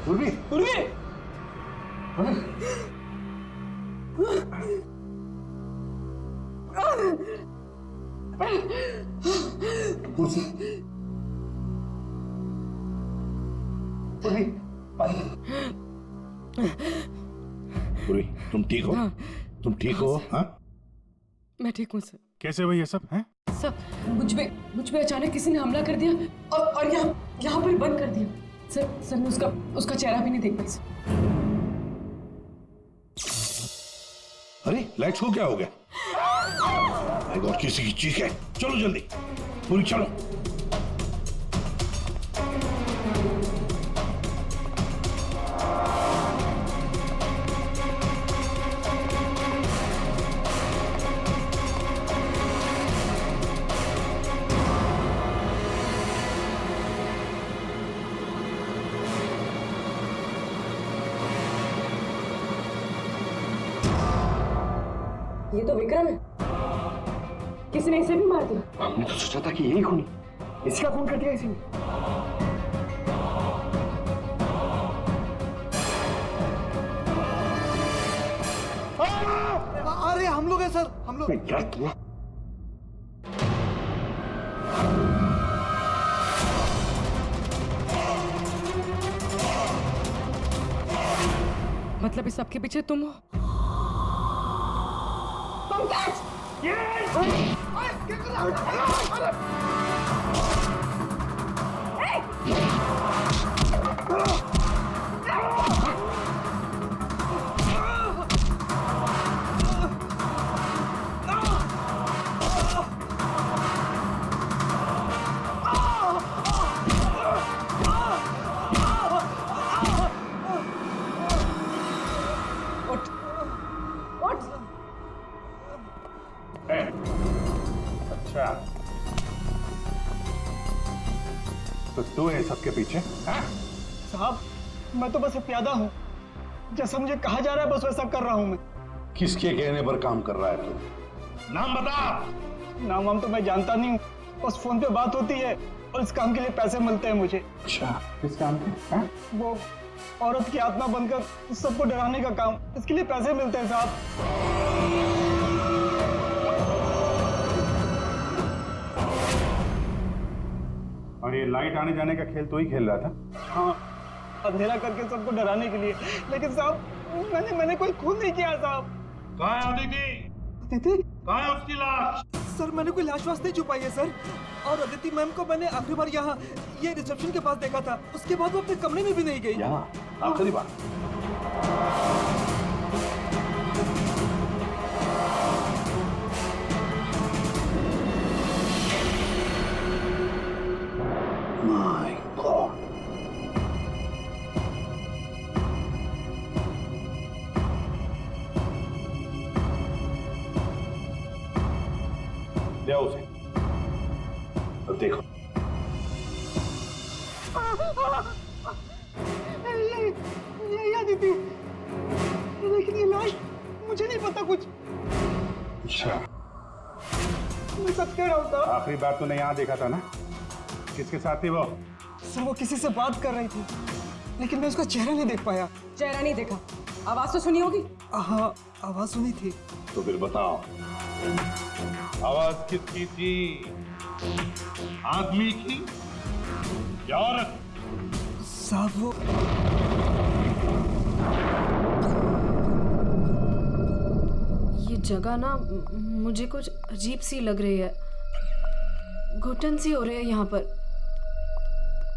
उर्वी, उर्वी, उर्वी, तुम ठीक हो? हाँ। तुम ठीक हो? हाँ? मैं ठीक हूँ सर। कैसे हुआ ये सब? हैं? सर मुझ पे अचानक किसी ने हमला कर दिया और यहाँ पर बंद कर दिया। सर मैं उसका चेहरा भी नहीं देख पाई सर। अरे लाइट्स को क्या हो गया? और किसी की चीख है। चलो जल्दी, पूरी चलो। ये तो विक्रम है। किसी ने इसे भी मार दिया। हमने तो सोचा था कि यही खूनी, इसका खून कर दिया इसी ने। अरे हम लोग हैं सर, हम लोग। क्या किया? मतलब इस सबके पीछे तुम हो? अच्छा, तो तू है सबके पीछे? हाँ? साहब मैं तो बस एक प्यादा हूँ, जैसा मुझे कहा जा रहा है बस वैसा कर रहा हूँ मैं। किसके कहने पर काम कर रहा है तू? नाम बता। नाम वाम तो मैं जानता नहीं हूँ, बस फोन पे बात होती है और इस काम के लिए पैसे मिलते हैं मुझे। अच्छा, किस काम के? हाँ? वो औरत की आत्मा बनकर सबको डराने का काम, इसके लिए पैसे मिलते हैं साहब। और ये लाइट आने जाने का खेल तो ही खेल रहा था? हाँ, अंधेरा करके सबको डराने के लिए। लेकिन साहब मैंने कोई खून नहीं किया साहब। कहाँ है अदिति? अदिति? कहाँ है उसकी लाश? सर मैंने कोई लाश वाश नहीं छुपाई है सर। और अदिति मैम को मैंने आखिरी बार यहाँ ये रिसेप्शन के पास देखा था, उसके बाद वो अपने कमरे में भी नहीं गई। यहाँ आखिरी बार? My God. ले आओ उसे। अब देखो। ये अदिति, लेकिन ये लाश मुझे नहीं पता कुछ। अच्छा, मैं सच कह रहा हूँ साहब। आखिरी बार तूने यहाँ देखा था ना? किसके साथ थी वो? सर वो किसी से बात कर रही थी, लेकिन मैं उसका चेहरा नहीं देख पाया। चेहरा नहीं देखा, आवाज तो सुनी होगी। हाँ, आवाज सुनी थी। तो फिर बताओ, आवाज किसकी थी? आदमी की या औरत? साहब वो ये जगह ना मुझे कुछ अजीब सी लग रही है। घुटन सी हो रही है यहाँ पर।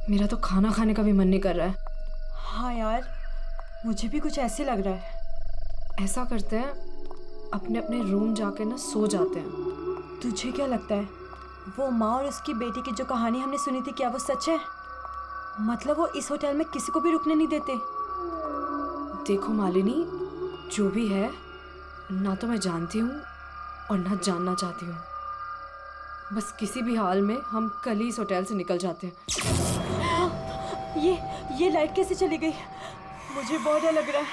मेरा तो खाना खाने का भी मन नहीं कर रहा है। हाँ यार, मुझे भी कुछ ऐसे लग रहा है। ऐसा करते हैं, अपने अपने रूम जाके ना सो जाते हैं। तुझे क्या लगता है वो माँ और उसकी बेटी की जो कहानी हमने सुनी थी, क्या वो सच है? मतलब वो इस होटल में किसी को भी रुकने नहीं देते? देखो मालिनी, जो भी है, ना तो मैं जानती हूँ और ना जानना चाहती हूँ। बस किसी भी हाल में हम कल ही इस होटल से निकल जाते हैं। ये लाइट कैसे चली गई? मुझे बहुत डर लग रहा है।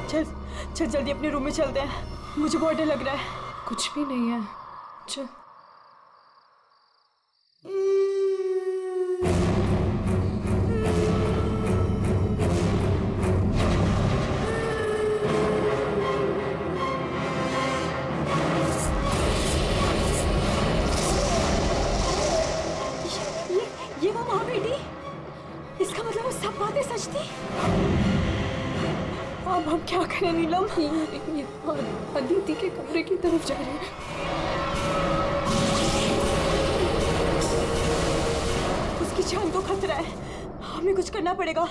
चल जल्दी अपने रूम में चलते हैं, मुझे बहुत डर लग रहा है। कुछ भी नहीं है, चल। ये वो माँ बेटी? इसका मतलब वो सब बातें सच थी? अब हम क्या करें नीलम? ये अदिति के कमरे की तरफ जा रहे हैं। उसकी जान को खतरा है, हमें कुछ करना पड़ेगा।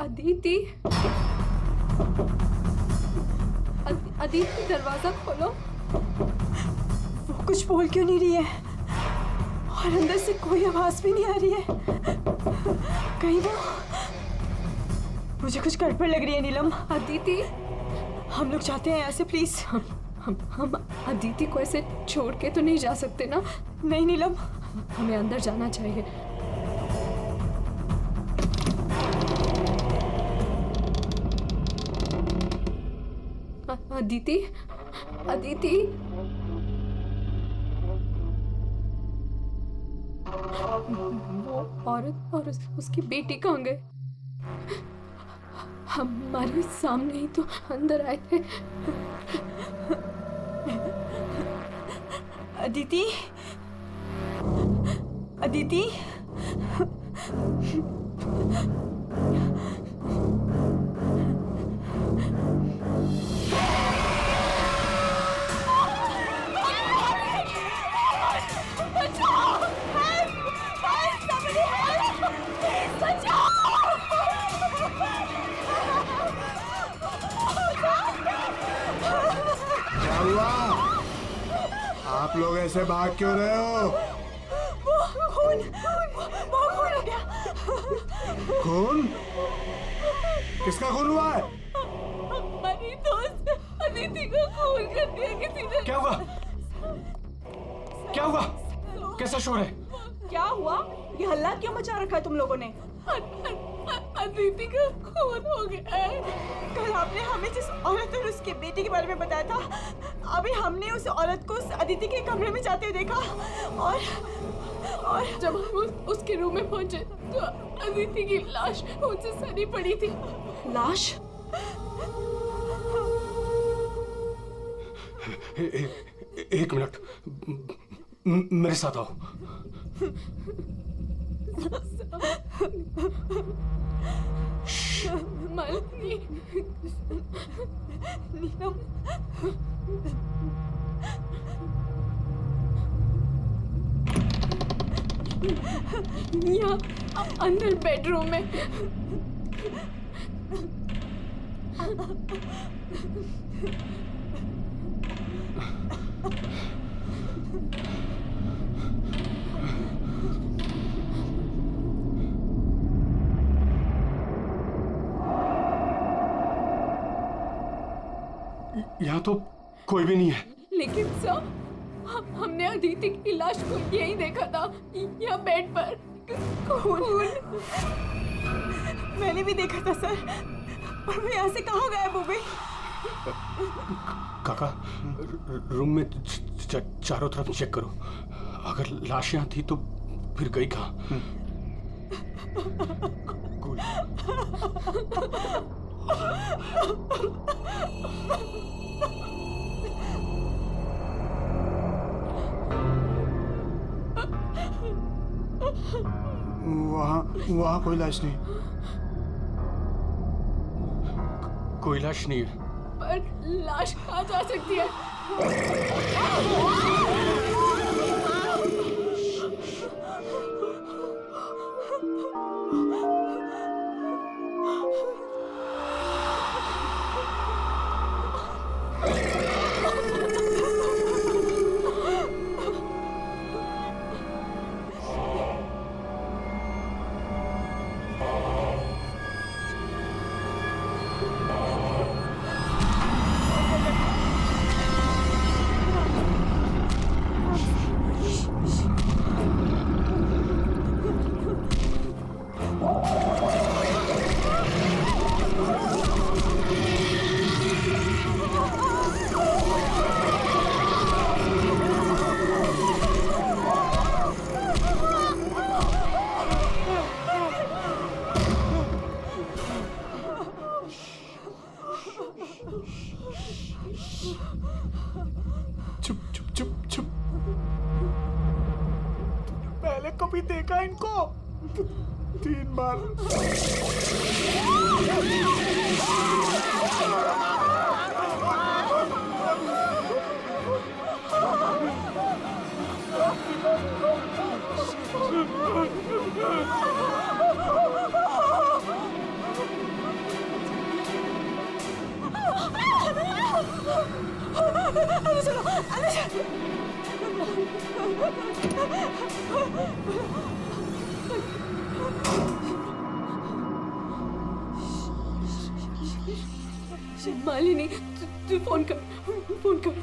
अदिति, अदिति दरवाजा खोलो। वो कुछ बोल क्यों नहीं रही है? और अंदर से कोई आवाज भी नहीं आ रही है। कहीं वो, मुझे कुछ गड़बड़ लग रही है नीलम। अदिति, हम लोग जाते हैं यहाँ से प्लीज। हम अदिति को ऐसे छोड़ के तो नहीं जा सकते ना। नहीं नीलम, हमें अंदर जाना चाहिए। अदिति, अदिति, वो औरत और उसकी बेटी कहाँ गए? हमारे सामने ही तो अंदर आए थे। अदिति, अदिति, क्या हुआ? आप लोग ऐसे भाग क्यों रहे हो? वो खून हो गया। खून? किसका खून हुआ है? हमारी दोस्त अदिति को खून कर दिया किसी ने। क्या हुआ? क्या हुआ? कैसा शोर है? क्या हुआ? ये हल्ला क्यों मचा रखा है तुम लोगों ने? अदिति का खून हो गया है। कल आपने हमें जिस औरत और उसके बेटे के बारे में बताया था, अभी हमने उस औरत को उस अदिति के कमरे में जाते हुए देखा। और जब हम उसके रूम में पहुंचे तो अदिति की लाश उनसे सनी पड़ी थी। लाश? एक मिनट, मेरे साथ आओ। मालनी, नीलम, यहाँ अंदर बेडरूम में। यहाँ तो कोई भी नहीं है। लेकिन सर, हमने अदिति की लाश को यही देखा था, यहाँ बेड पर खून। मैंने भी देखा था सर, और वो यहाँ से कहाँ गायब हो गई? काका, रूम में चारों तरफ चेक करो। अगर लाश यहाँ थी तो फिर गई कहाँ? वहाँ कोई लाश नहीं। कोई लाश नहीं है। पर लाश कहाँ जा सकती है? कभी देखा इनको? 3 बार। मालिनी, तू फोन कर, फोन कर।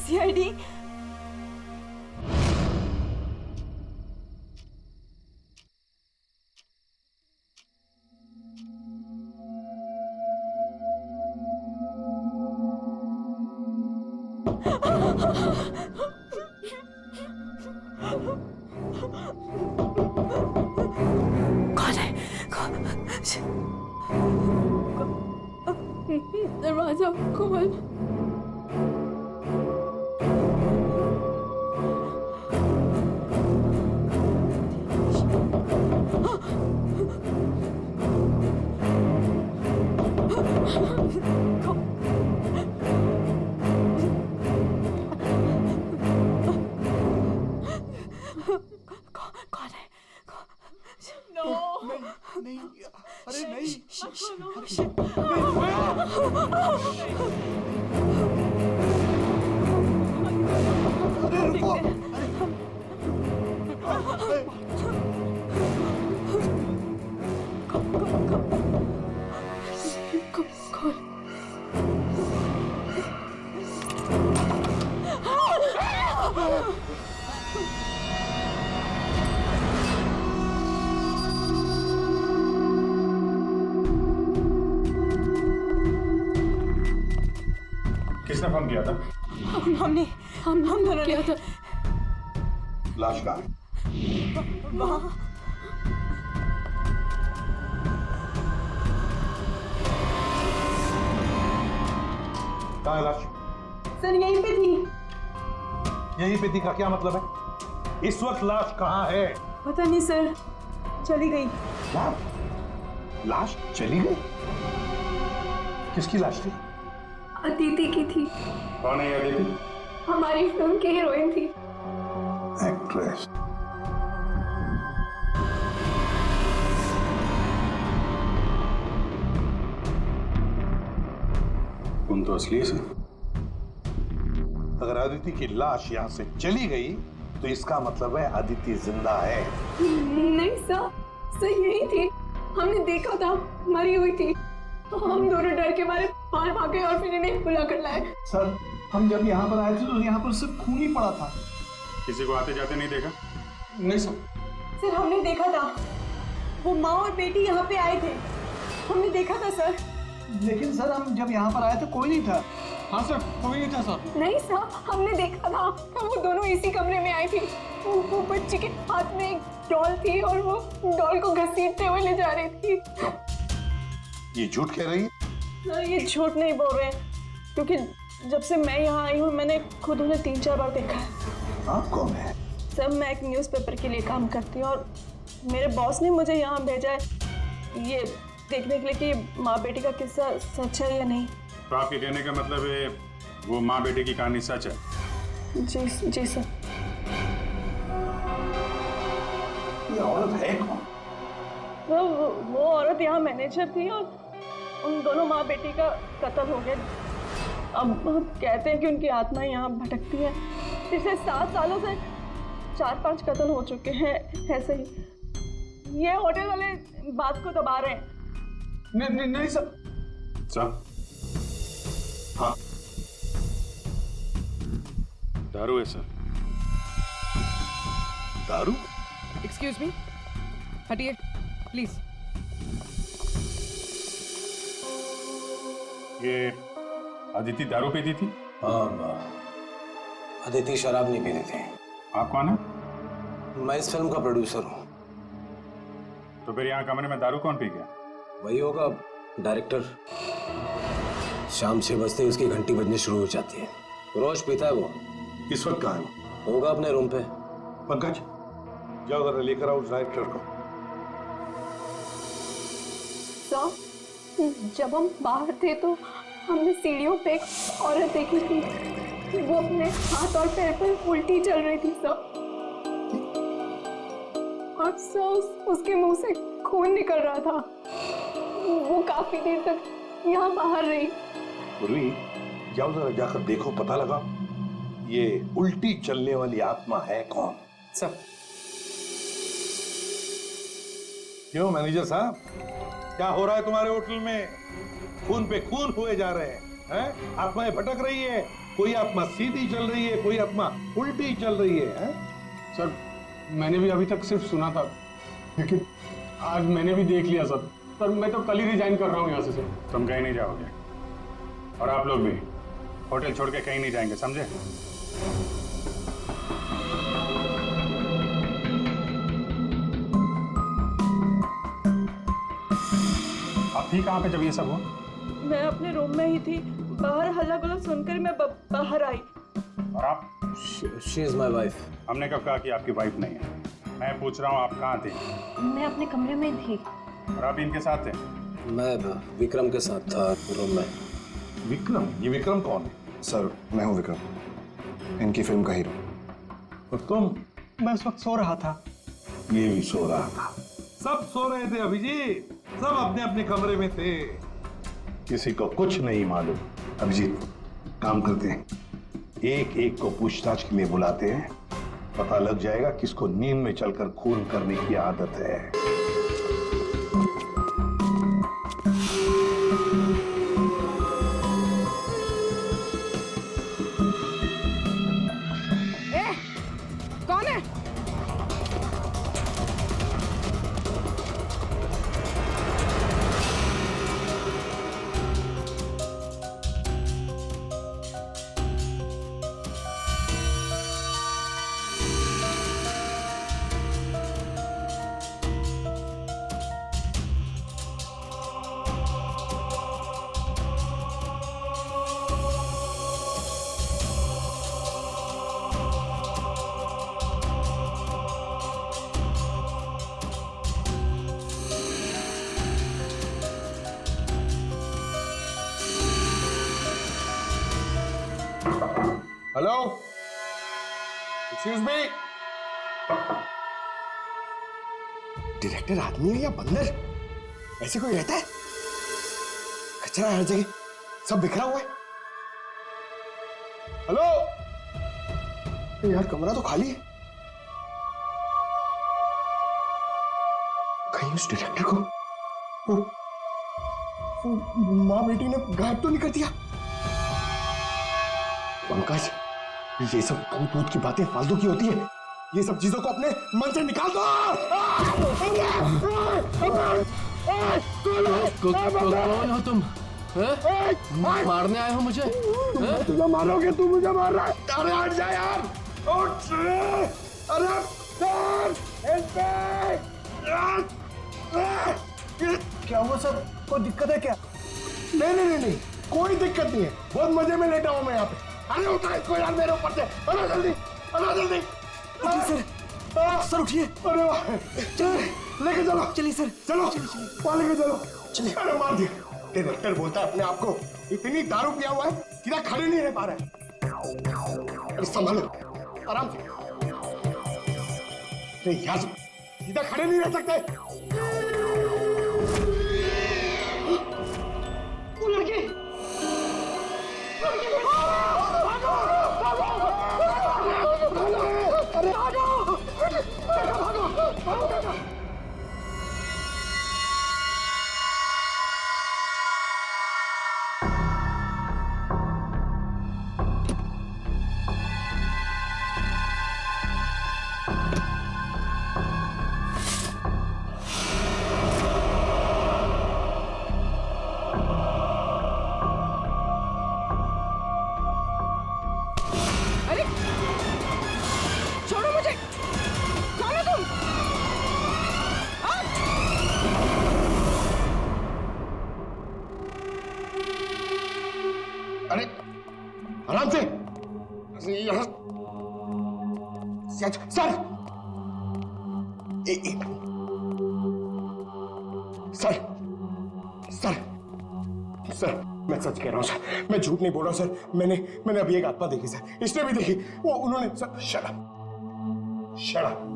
सीआईडी। कौन है? दरवाजा खोल। कौन है? नहीं, अरे नहीं। अरे रुको। खोल। किसने फोन किया था? हम दोनों ने। क्या था? लाश कहाँ है? वहाँ कहाँ है लाश? सर यहीं पे थी। यहीं पे दिखा, क्या मतलब है? इस वक्त लाश कहाँ है? पता नहीं सर, चली गई। क्या? लाश चली गई? किसकी लाश थी? अदिति की थी। कौन है ये अदिति? हमारी फिल्म की हीरोइन थी। एक्ट्रेस। तुम तो असली से। अगर अदिति की लाश यहाँ से चली गई तो इसका मतलब है अदिति जिंदा है। नहीं सर यही थी। हमने देखा था, मरी हुई थी। हम दोनों डर के मारे बाहर भागे और फिर इन्हें बुला कर लाए। सर, हम जब यहाँ पर आए थे तो यहाँ पर सिर्फ खून ही पड़ा था। किसी को आते जाते नहीं देखा? नहीं सर। सर हमने देखा था, वो माँ और बेटी यहाँ पे आए थे। हमने देखा था सर। लेकिन सर हम जब यहाँ पर आए तो कोई नहीं था। हाँ सर, कोई नहीं था सर। नहीं सर, हमने देखा था। वो दोनों इसी कमरे में आई थी। वो बच्ची के हाथ में एक डॉल थी और वो डॉल को घसीटते हुए ले जा रही थी। ये झूठ कह रही है? सर ये झूठ नहीं बोल रहे हैं, क्योंकि जब से मैं यहाँ आई हूँ मैंने खुद उन्हें 3-4 बार देखा है। आप कौन है? सर मैं एक न्यूज़पेपर के लिए काम करती हूँ और मेरे बॉस ने मुझे यहाँ भेजा है ये देखने के लिए कि माँ बेटी का किस्सा सच है या नहीं। तो आपके कहने का मतलब है वो माँ बेटे की कहानी सच है? जी सर। ये औरत है कौन? वो औरत यहाँ मैनेजर थी और उन दोनों माँ बेटी का कत्ल हो गया। अब कहते हैं कि उनकी आत्मा यहाँ भटकती है। पिछले 7 सालों से 4-5 कत्ल हो चुके हैं ऐसे ही। ये होटल वाले बात को दबा रहे हैं। नहीं सर। सर, हाँ, दारू है सर। दारू? एक्सक्यूज मी, हटिए प्लीज। ये अदिति दारू पीती थी? अदिति शराब नहीं पीती थी। आप कौन है? मैं इस फिल्म का प्रोड्यूसर हूँ। तो फिर यहाँ कमरे में दारू कौन पी गया? वही होगा डायरेक्टर। शाम 6 बजते ही उसकी घंटी बजनी शुरू हो जाती है। रोज पीता है वो। इस वक्त कहाँ है वो? होगा अपने रूम पे। पंकज, जाओ जरा लेकर आओ उस डायरेक्टर को। सर, जब हम बाहर थे तो हमने सीढ़ियों पे एक औरत देखी थी। वो अपने हाथ और पैर पर उल्टी चल रही थी सर। और सर उसके मुंह से खून निकल रहा था। वो काफी देर तक यहाँ बाहर रही। पूर्वी, जाओ जरा जाकर देखो, पता लगा ये उल्टी चलने वाली आत्मा है कौन। सर, क्यों मैनेजर साहब, क्या हो रहा है तुम्हारे होटल में? खून पे खून हुए जा रहे हैं? आत्माएं भटक रही है। कोई आत्मा सीधी चल रही है, कोई आत्मा उल्टी चल रही है? सर मैंने भी अभी तक सिर्फ सुना था, लेकिन आज मैंने भी देख लिया सर। सर मैं तो कल ही रिजाइन कर रहा हूँ यहाँ से सर। तुम कहीं नहीं जाओगे और आप लोग भी होटल छोड़ के कहीं नहीं जाएंगे, समझे? आप थी कहाँ पे जब ये सब हुआ? मैं अपने रूम में ही थी। बाहर हल्ला गुल्ला सुनकर मैं बाहर आई। और आप? She is my wife. हमने कब कहा कि आपकी वाइफ नहीं है? मैं पूछ रहा हूँ आप कहाँ थे? मैं अपने कमरे में थी। और आप इनके साथ थे? मैं विक्रम के साथ था रूम में। विक्रम? ये विक्रम कौन है? सर मैं हूँ विक्रम, इनकी फिल्म का हीरो। और तुम? मैं उस वक्त सो रहा था। ये भी सो रहा था। सब सो रहे थे अभिजीत, सब अपने अपने कमरे में थे। किसी को कुछ नहीं मालूम। अभिजीत, काम करते हैं, एक एक को पूछताछ के लिए बुलाते हैं। पता लग जाएगा किसको नींद में चलकर खून करने की आदत है। कौन है? Hello, excuse me. डायरेक्टर आदमी है या बंदर? ऐसे कोई रहता है? कचरा हर जगह, सब बिखरा हुआ है। हेलो यार, कमरा तो खाली है। कहीं उस डायरेक्टर को वो माँ बेटी ने गायब तो नहीं कर दिया? पंकज, ये सब भूत भूत की बातें फालतू की होती है। ये सब चीजों को अपने मन से निकाल दो। कौन हो तुम? मारने आए हो मुझे? तुझे मारोगे, तू मुझे मार रहा है। अरे हट जा यार, उठ। अरे क्या हुआ सर? कोई दिक्कत है क्या? नहीं, कोई दिक्कत नहीं है। बहुत मजे में लेटा हूँ मैं यहाँ पे। अरे उठा इसको यार मेरे ऊपर से। अरे जल्दी। सर उठिए। अरे वाह, लेके चलो। चलिए सर। चलो वहाँ लेके चलो। चलिए। अरे मार दिया। डायरेक्टर बोलता है अपने आप को इतनी दारू पिया हुआ है सीधा खड़े नहीं रह पा रहा है। अरे संभालो, आराम से। अरे यार, सीधा खड़े नहीं रह सकते। वो लड़की अरे भागो। ध्यान से। यहाँ सर सर सर सर मैं सच कह रहा हूँ सर, मैं झूठ नहीं बोल रहा हूँ सर। मैंने अभी एक आत्मा देखी सर, इसने भी देखी। वो उन्होंने सर शराब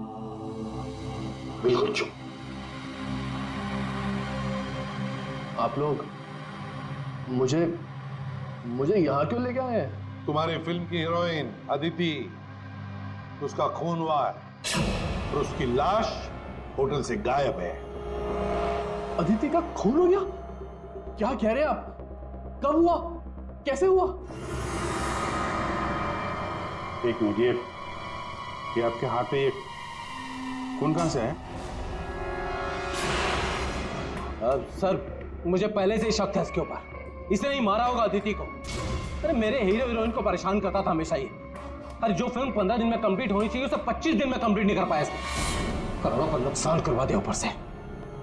बिल्कुल चुप। आप लोग मुझे यहाँ क्यों लेके आए हैं? तुम्हारी फिल्म की हीरोइन अदिति, उसका खून हुआ है और उसकी लाश होटल से गायब है। अदिति का खून हो गया? क्या कह रहे हैं आप? कब हुआ? कैसे हुआ? एक मिनट, ये आपके हाथ पे ये खून कहां से है? सर मुझे पहले से ही शक था इसके ऊपर। इसने नहीं मारा होगा अदिति को। अरे मेरे हीरो हीरोइन को परेशान करता था हमेशा ये। अरे जो फिल्म 15 दिन में कंप्लीट होनी चाहिए उसे 25 दिन में कंप्लीट नहीं कर पाया इसने। करोड़ों का नुकसान करवा दिया ऊपर से।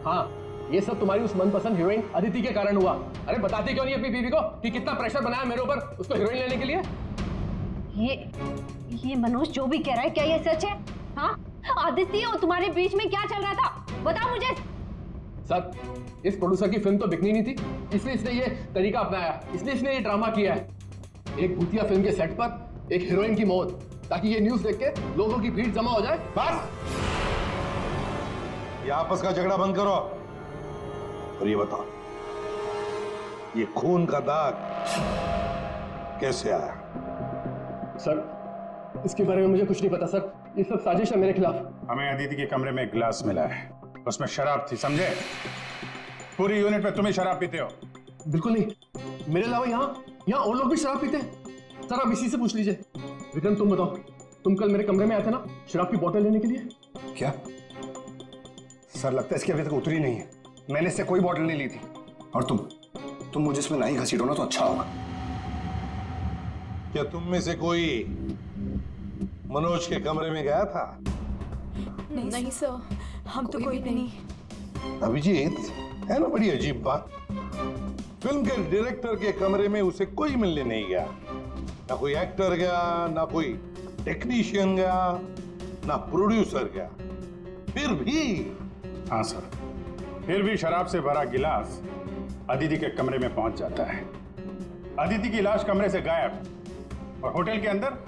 हाँ, ये सब तुम्हारी उस मनपसंद हीरोइन अदिति के कारण हुआ। अरे बताती क्यों नहीं अपनी बीवी को कि कितना प्रेशर बनाया मेरे ऊपर उसको हीरोइन लेने के लिए? ये मनोज जो भी कह रहा है, क्या ये सच है? हाँ, आदित्य और तुम्हारे बीच में क्या चल रहा था? बताओ मुझे। सर, इस प्रोड्यूसर की फिल्म तो बिकनी नहीं थी, इसलिए इसने ये तरीका अपनाया, इसलिए इसने ये ड्रामा किया है। एक भूतिया फिल्म के सेट पर एक हीरोइन की मौत, ताकि ये न्यूज देख के लोगों की भीड़ जमा हो जाए। बस, ये आपस का झगड़ा बंद करो और ये बताओ, ये खून का दाग कैसे आया? सर, इसके बारे में मुझे कुछ नहीं पता सर। ये सब साजिश है मेरे खिलाफ। हमें अदिति के कमरे में एक गिलास मिला है, उसमें शराब थी, समझे? पूरी यूनिट में तुम ही शराब पीते हो। बिल्कुल नहीं, मेरे अलावा यहाँ और लोग भी शराब पीते हैं। सर आप इसी से पूछ लीजिए। विक्रम तुम बताओ, तुम कल मेरे कमरे में आए थे ना शराब की बोतल लेने के लिए? क्या सर, लगता है इसकी अभी तक उतरी नहीं है। मैंने इससे कोई बोतल नहीं ली थी। और तुम मुझे इसमें नहीं घसीटो ना तो अच्छा होगा। क्या तुम में से कोई मनोज के कमरे में गया था? नहीं सर, हम तो कोई भी नहीं। अभिजीत, है ना बड़ी अजीब बात। फिल्म के डायरेक्टर के कमरे में उसे कोई मिलने नहीं गया, ना कोई एक्टर गया, ना कोई टेक्नीशियन गया, ना प्रोड्यूसर गया। फिर भी हाँ सर, फिर भी शराब से भरा गिलास अदिति के कमरे में पहुंच जाता है। अदिति की लाश कमरे से गायब और होटल के अंदर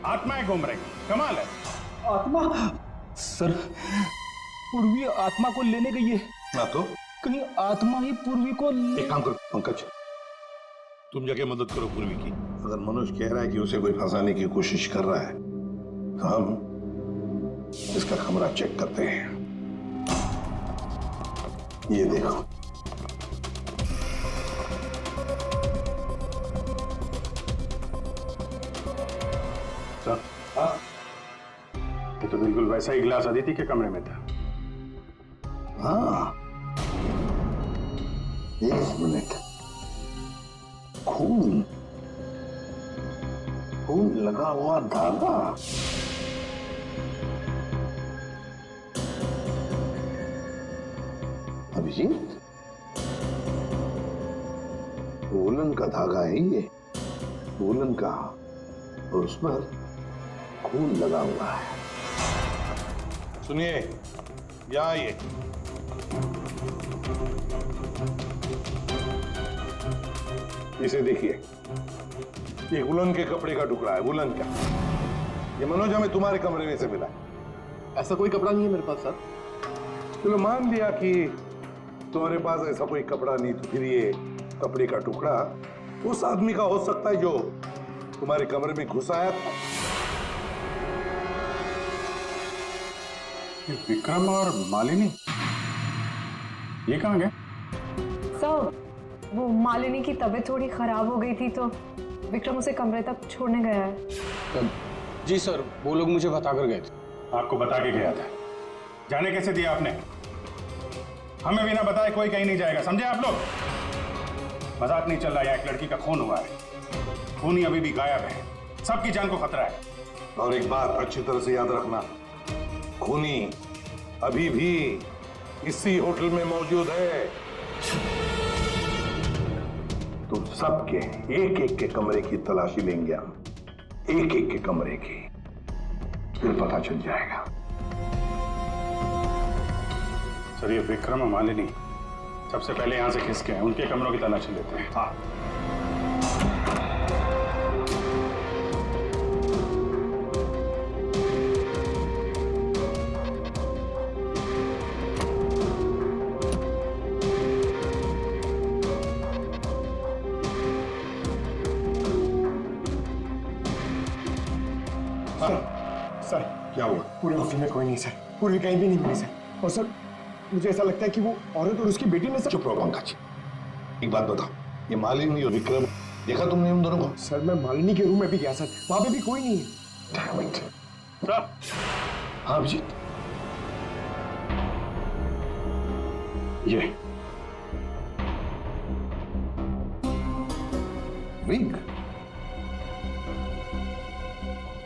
आत्माएं घूम रही। कमाल है। आत्मा? सर, पूर्वी आत्मा को लेने गई है। ना तो कहीं आत्मा ही पूर्वी को एक काम करो पंकज, तुम जाके मदद करो पूर्वी की। अगर मनोज कह रहा है कि उसे कोई फंसाने की कोशिश कर रहा है तो हम इसका कमरा चेक करते हैं। ये देखो, सर, ये तो बिल्कुल वैसा ही गिलास अदिति के कमरे में था। हाँ, एक मिनट, खून लगा हुआ धागा। अभिजीत, वूलन का धागा है ये, वूलन का, और उस पर खून लगा हुआ है। सुनिए, यहाँ आइए। इसे देखिए, ये वुलन के कपड़े का टुकड़ा है, वुलन का। ये मनोज हमें तुम्हारे कमरे में से मिला। ऐसा कोई कपड़ा नहीं है मेरे पास सर। चलो मान लिया कि तुम्हारे पास ऐसा कोई कपड़ा नहीं, तो फिर ये कपड़े का टुकड़ा उस आदमी का हो सकता है जो तुम्हारे कमरे में घुस आया था। विक्रम और मालिनी ये कहाँ गए? सर, वो मालिनी की तबीयत थोड़ी खराब हो गई थी तो विक्रम उसे कमरे तक छोड़ने गया है। जी सर, वो लोग मुझे बताकर गए थे। आपको बता के गया था? जाने कैसे दिया आपने? हमें बिना बताए कोई कहीं नहीं जाएगा, समझे आप लोग? मजाक नहीं चल रहा है, एक लड़की का खून हुआ है, खूनी अभी भी गायब है, सबकी जान को खतरा है। और एक बात अच्छी तरह से याद रखना, खूनी अभी भी इसी होटल में मौजूद है। तुम सबके एक एक के कमरे की तलाशी लेंगे हम। एक एक के कमरे की, फिर पता चल जाएगा। सर ये विक्रम और मालिनी सबसे पहले यहां से खिसके हैं, उनके कमरों की तलाशी लेते हैं। हाँ, सर क्या हुआ? पूरे ऑफिस में कोई नहीं सर, पूरी कहीं भी नहीं मिली सर। और सर मुझे ऐसा लगता है कि वो औरत और उसकी बेटी ने सर। चुप रहो पंकज, एक बात बताओ, ये मालिनी और विक्रम देखा तुमने उन दोनों को? सर मैं मालिनी के रूम में भी गया सर, वहां पे भी कोई नहीं है। Damn it. सर हाँ अभिजीत, ये विग,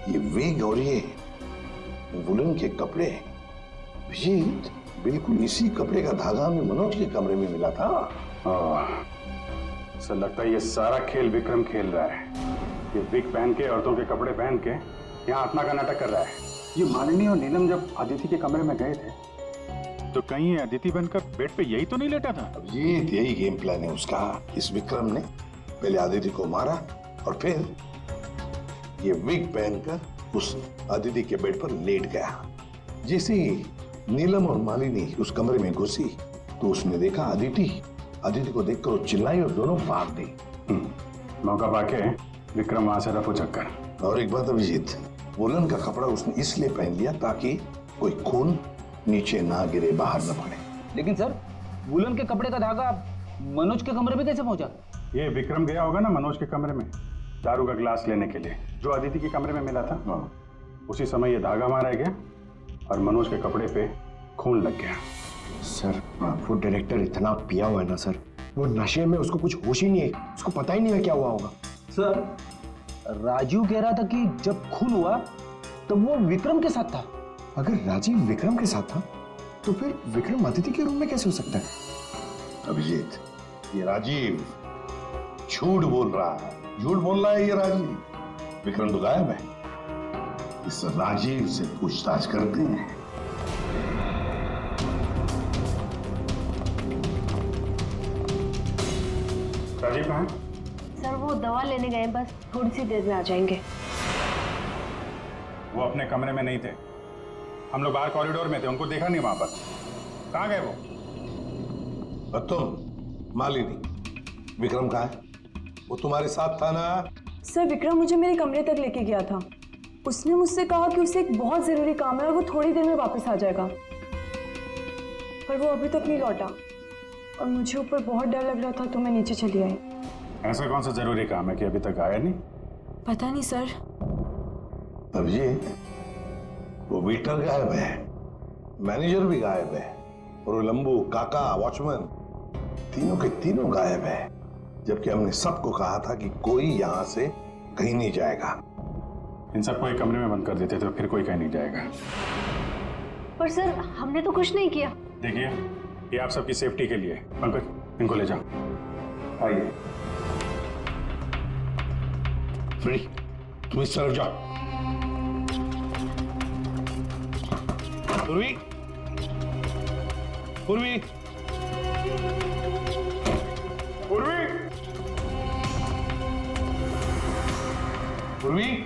ये विग और ये वुलन के कपड़े, अभिजीत बिल्कुल इसी कपड़े का धागा हमें मनोज के कमरे में मिला था। सर लगता है ये सारा खेल विक्रम खेल रहा है। ये विग पहन के, औरतों के कपड़े पहन के यहाँ आत्मा का नाटक कर रहा है। ये मालिनी और नीलम जब अदिति के कमरे में गए थे तो कहीं ये अदिति बनकर बेड पे यही तो नहीं लेटा था? अभिजीत यही गेम प्लान है उसका। इस विक्रम ने पहले अदिति को मारा और फिर ये विग पहनकर उस अदिति के बेड पर लेट गया। जैसे ही नीलम और मालिनी उस कमरे में घुसी तो उसने देखा अदिति को देखकर वो चिल्लाई और दोनों भाग गई। मौका पाके विक्रम वहां से रफू चक्कर। और एक बात अभिजीत, वुलन का कपड़ा उसने इसलिए पहन लिया ताकि कोई खून नीचे ना गिरे, बाहर न पड़े। लेकिन सर वुलन के कपड़े का धागा मनोज के कमरे में कैसे पहुंचा? ये विक्रम गया होगा ना मनोज के कमरे में दारू का गिलास लेने के लिए, जो अदिति के कमरे में मिला था। उसी समय ये धागा मारा गया और मनोज के कपड़े पे खून लग गया। सर वो डायरेक्टर इतना पिया हुआ है ना सर, वो नशे में उसको कुछ होश ही नहीं है, उसको पता ही नहीं है क्या हुआ होगा। सर राजू कह रहा था कि जब खून हुआ तब वो विक्रम के साथ था। अगर राजीव विक्रम के साथ था तो फिर विक्रम अदिति के रूम में कैसे हो सकता है? अभिजीत ये राजीव झूठ बोल रहा है, झूठ बोल रहा है ये राजीव। विक्रम तो गायब है। इस राजीव से पूछताछ करते हैं। राजीव कहाँ है? सर वो दवा लेने गए, बस थोड़ी सी देर में आ जाएंगे। वो अपने कमरे में नहीं थे, हम लोग बाहर कॉरिडोर में थे, उनको देखा नहीं वहां पर। कहाँ गए वो? और तुम मालिनी, विक्रम कहाँ है? वो तुम्हारे साथ था ना? सर विक्रम मुझे मेरे कमरे तक लेके गया था। उसने मुझसे कहा कि उसे एक बहुत जरूरी काम है और वो थोड़ी देर में वापस आ जाएगा, पर वो अभी तक नहीं लौटा और मुझे ऊपर बहुत डर लग रहा था तो मैं नीचे चली आई। ऐसा कौन सा जरूरी काम है कि अभी तक आया नहीं? पता नहीं सर। अभिजीत वो वेटर गायब है, मैनेजर भी गायब है और वो लंबू, काका, वॉचमैन तीनों के तीनों गायब है, जबकि हमने सबको कहा था कि कोई यहाँ से कहीं नहीं जाएगा। इन सबको एक कमरे में बंद कर देते तो फिर कोई कहीं नहीं जाएगा। पर सर हमने तो कुछ नहीं किया। देखिए ये आप सबकी सेफ्टी के लिए। पंकज इनको ले जाओ। आइए। फ्री, तुम इस तरफ जाओ। पूर्वी, पूर्वी, पूर्वी, पूर्वी,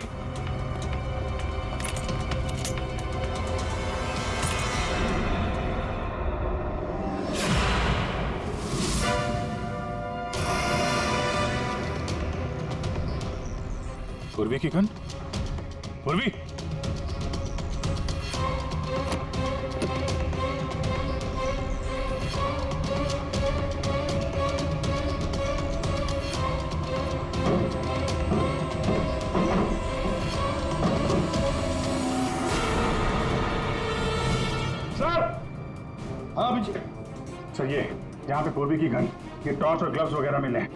पूर्वी की गन। पूर्वी, हाँ अभिजीत। सर ये यहाँ पे पूर्वी की गन, ये टॉर्च और ग्लव्स वगैरह मिले हैं।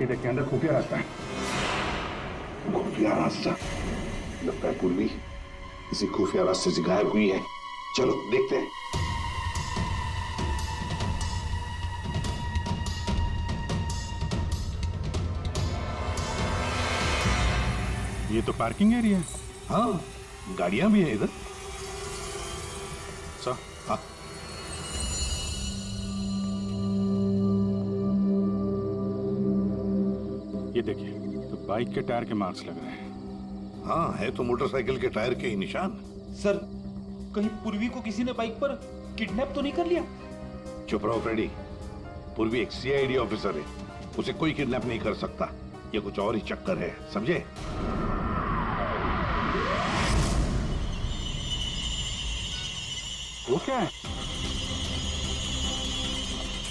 ये देखिए अंदर खुफिया रास्ता है। खुफिया रास्ता? लगता है पूर्वी किसी खुफिया रास्ते से गायब हुई है। चलो देखते हैं। ये तो पार्किंग एरिया है। हाँ, गाड़ियां भी है इधर। सर, हाँ, ये देखिए, तो बाइक के टायर के मार्क्स लग रहे हैं। हाँ, है तो मोटरसाइकिल के टायर के ही निशान। सर, कहीं पूर्वी को किसी ने बाइक पर किडनैप तो नहीं कर लिया? चुप रहो फ्रेडी। पूर्वी एक सीआईडी ऑफिसर है, उसे कोई किडनैप नहीं कर सकता। ये कुछ और ही चक्कर है, समझे? वो क्या है?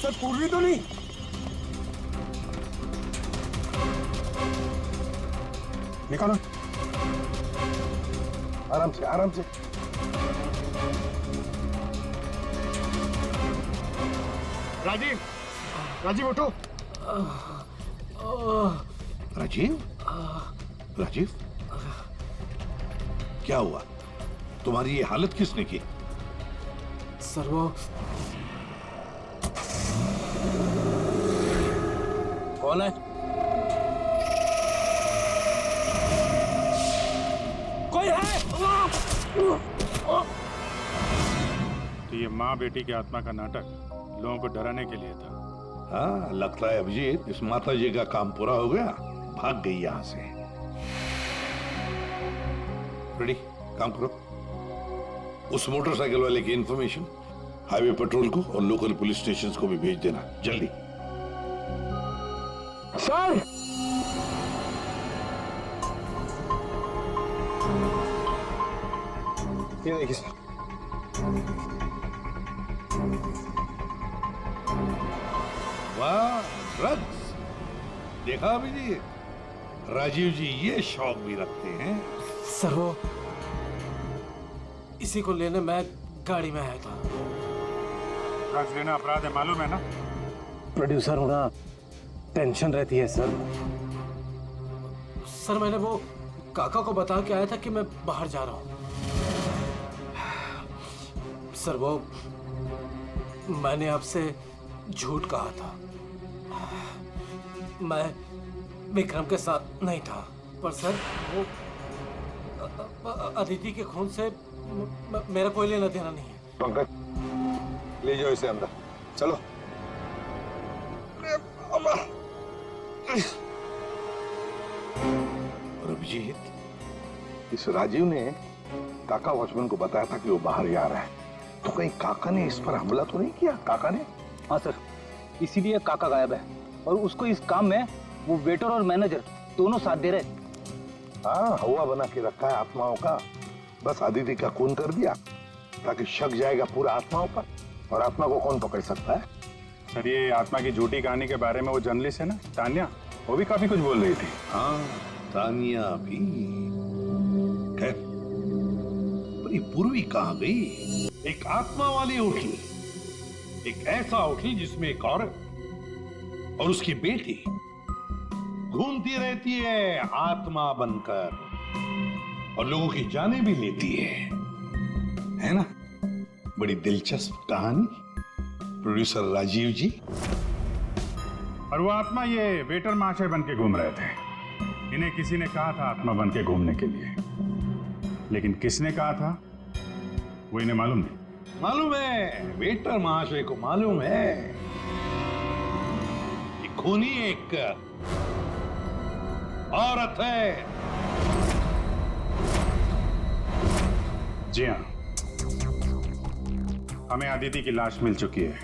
सर पूर्वी तो नहीं? निकालो, आराम से आराम से। राजीव, राजीव उठो। राजीव, राजीव, क्या हुआ? तुम्हारी ये हालत किसने की? सर वो कौन है? कोई है? तो ये माँ बेटी की आत्मा का नाटक लोगों को डराने के लिए था। हाँ, लगता है अभिजीत इस माता जी का काम पूरा हो गया, भाग गई यहां से। रेडी, काम करो। उस मोटरसाइकिल वाले की इंफॉर्मेशन हाईवे पेट्रोल को और लोकल पुलिस स्टेशंस को भी भेज देना, जल्दी। सर, ये देखिए सर। वाह, ड्रग्स! देखा अभिजीत, राजीव जी ये शौक भी रखते हैं। सर वो इसी को लेने मैं गाड़ी में आया था। ड्रग्स लेना अपराध है, मालूम है ना? प्रोड्यूसर होना टेंशन रहती है सर। सर मैंने वो काका को बता के आया था कि मैं बाहर जा रहा हूँ। सर वो मैंने आपसे झूठ कहा था। मैं विक्रम के साथ नहीं था, पर सर वो अदिति के खून से मेरा कोई लेना देना नहीं है। पंकज, ले जाओ इसे अंदर, चलो। और अभिजीत, इस राजीव ने काका वॉचमैन को बताया था कि वो बाहर जा रहा है, तो कहीं काका ने इस पर हमला तो नहीं किया? काका ने? हाँ सर, इसीलिए काका गायब है और उसको इस काम में वो वेटर और मैनेजर दोनों साथ दे रहे। हाँ, हवा बना के रखा है आत्माओं का। बस आदिति का खून कर दिया ताकि शक जाएगा पूरा आत्माओं पर, और आत्मा को कौन पकड़ सकता है? सर ये आत्मा की झूठी कहानी के बारे में वो जर्नलिस्ट है ना, तान्या, वो भी काफी कुछ बोल रही थी। हाँ, तानिया भी। खैर, पर ये पूर्वी कहाँ गई? एक आत्मा वाली होटल, एक ऐसा होटल जिसमें एक औरत और उसकी बेटी घूमती रहती है आत्मा बनकर और लोगों की जानें भी लेती है ना? बड़ी दिलचस्प कहानी, प्रोड्यूसर राजीव जी। और वो आत्मा ये वेटर महाशय बन के घूम रहे थे। इन्हें किसी ने कहा था आत्मा बन के घूमने के लिए, लेकिन किसने कहा था वो इन्हें मालूम नहीं। मालूम है, वेटर महाशय को मालूम है। ये खूनी एक औरत है। जी हाँ, हमें आदिति की लाश मिल चुकी है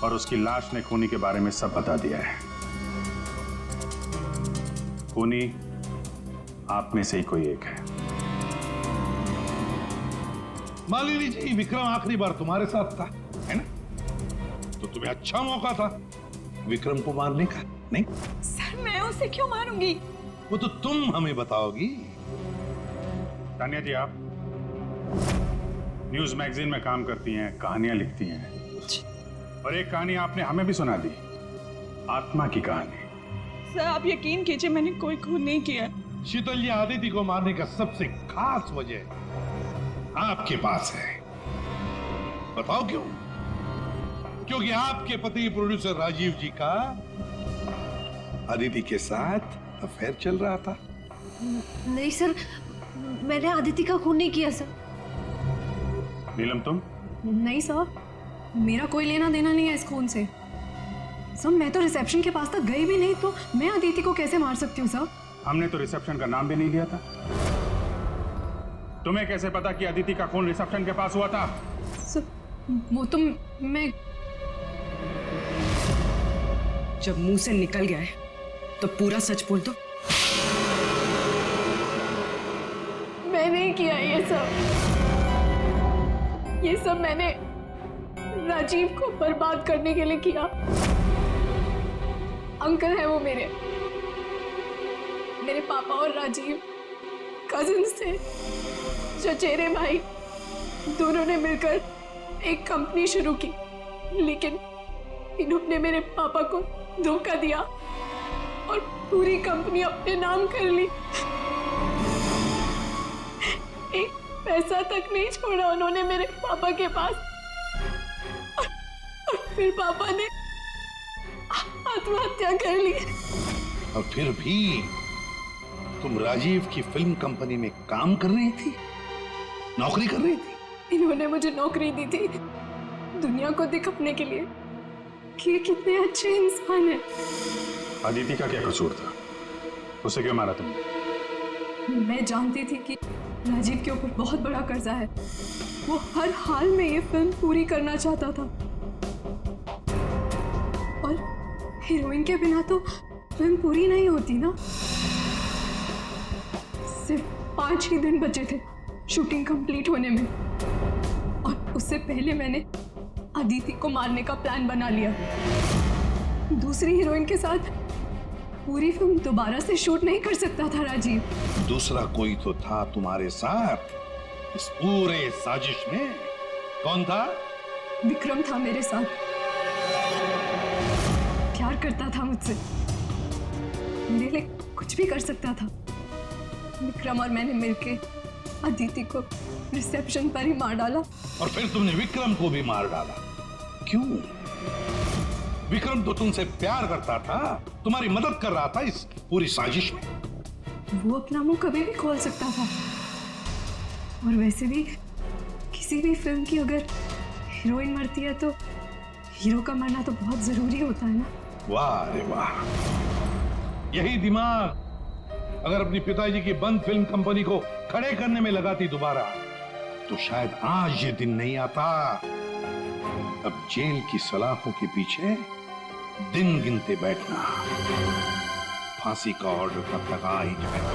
और उसकी लाश ने खूनी के बारे में सब बता दिया है। खूनी आप में से ही कोई एक है। मालिनी जी, विक्रम आखिरी बार तुम्हारे साथ था, है ना? तो तुम्हें अच्छा मौका था विक्रम को मारने का, नहीं? सर मैं उसे क्यों मारूंगी? वो तो तुम हमें बताओगी। तान्या जी, आप न्यूज मैगजीन में काम करती हैं, कहानियां लिखती हैं, और एक कहानी आपने हमें भी सुना दी, आत्मा की कहानी। सर आप यकीन कीजिए, मैंने कोई खून नहीं किया। शीतल जी, आदिति को मारने का सबसे खास वजह आपके पास है। बताओ क्यों? क्योंकि आपके पति प्रोड्यूसर राजीव जी का आदिति के साथ अफेयर चल रहा था। नहीं सर, मैंने अदिति का खून नहीं किया सर। नीलम तुम? नहीं सर, मेरा कोई लेना देना नहीं है इस खून से। सर मैं तो रिसेप्शन के पास तक गई भी नहीं, तो मैं अदिति को कैसे मार सकती हूँ सर? हमने तो रिसेप्शन का नाम भी नहीं लिया था। तुम्हें कैसे पता कि अदिति का खून रिसेप्शन के पास हुआ था? सर वो तो मैं जब मुंह से निकल गया है तो पूरा सच बोल दो। मैं नहीं किया ये सब मैंने राजीव को बर्बाद करने के लिए किया। अंकल है वो मेरे पापा और राजीव कजिन्स थे, चचेरे भाई। दोनों ने मिलकर एक कंपनी शुरू की, लेकिन इन्होंने मेरे पापा को धोखा दिया और पूरी कंपनी अपने नाम कर ली। एक पैसा तक नहीं छोड़ा उन्होंने मेरे पापा के पास। और फिर पापा ने आत्महत्या कर ली। और फिर भी तुम राजीव की फिल्म कंपनी में काम कर रही थी, नौकरी कर रही थी। इन्होंने मुझे नौकरी दी थी दुनिया को दिखाने के लिए कि ये कितने अच्छे इंसान हैं। अदिति का क्या कसूर था? उसे क्यों मारा तुमने? मैं जानती थी कि राजीव के ऊपर बहुत बड़ा कर्जा है। वो हर हाल में ये फिल्म पूरी करना चाहता था, और हीरोइन के बिना तो फिल्म पूरी नहीं होती ना। सिर्फ 5 ही दिन बचे थे शूटिंग कंप्लीट होने में, और उससे पहले मैंने अदिति को मारने का प्लान बना लिया। दूसरी हीरोइन के साथ पूरी फिल्म दोबारा से शूट नहीं कर सकता था राजीव। दूसरा कोई तो था तुम्हारे साथ इस पूरे साजिश में। कौन था? विक्रम था मेरे साथ। प्यार करता था मुझसे, मेरे लिए कुछ भी कर सकता था। विक्रम और मैंने मिलके अदिति को रिसेप्शन पर ही मार डाला। और फिर तुमने विक्रम को भी मार डाला। क्यों? विक्रम तो तुमसे प्यार करता था, तुम्हारी मदद कर रहा था इस पूरी साजिश में। वो अपना मुंह कभी भी खोल सकता था, और वैसे भी किसी भी फिल्म की अगर हीरोइन मरती है तो हीरो का मरना तो बहुत जरूरी होता है ना। वाह रे वाह, यही दिमाग अगर अपनी पिताजी की बंद फिल्म कंपनी को खड़े करने में लगाती दोबारा, तो शायद आज ये दिन नहीं आता। अब जेल की सलाखों के पीछे दिन गिनते बैठना, फांसी का ऑर्डर तब तक आ ही जाएगा।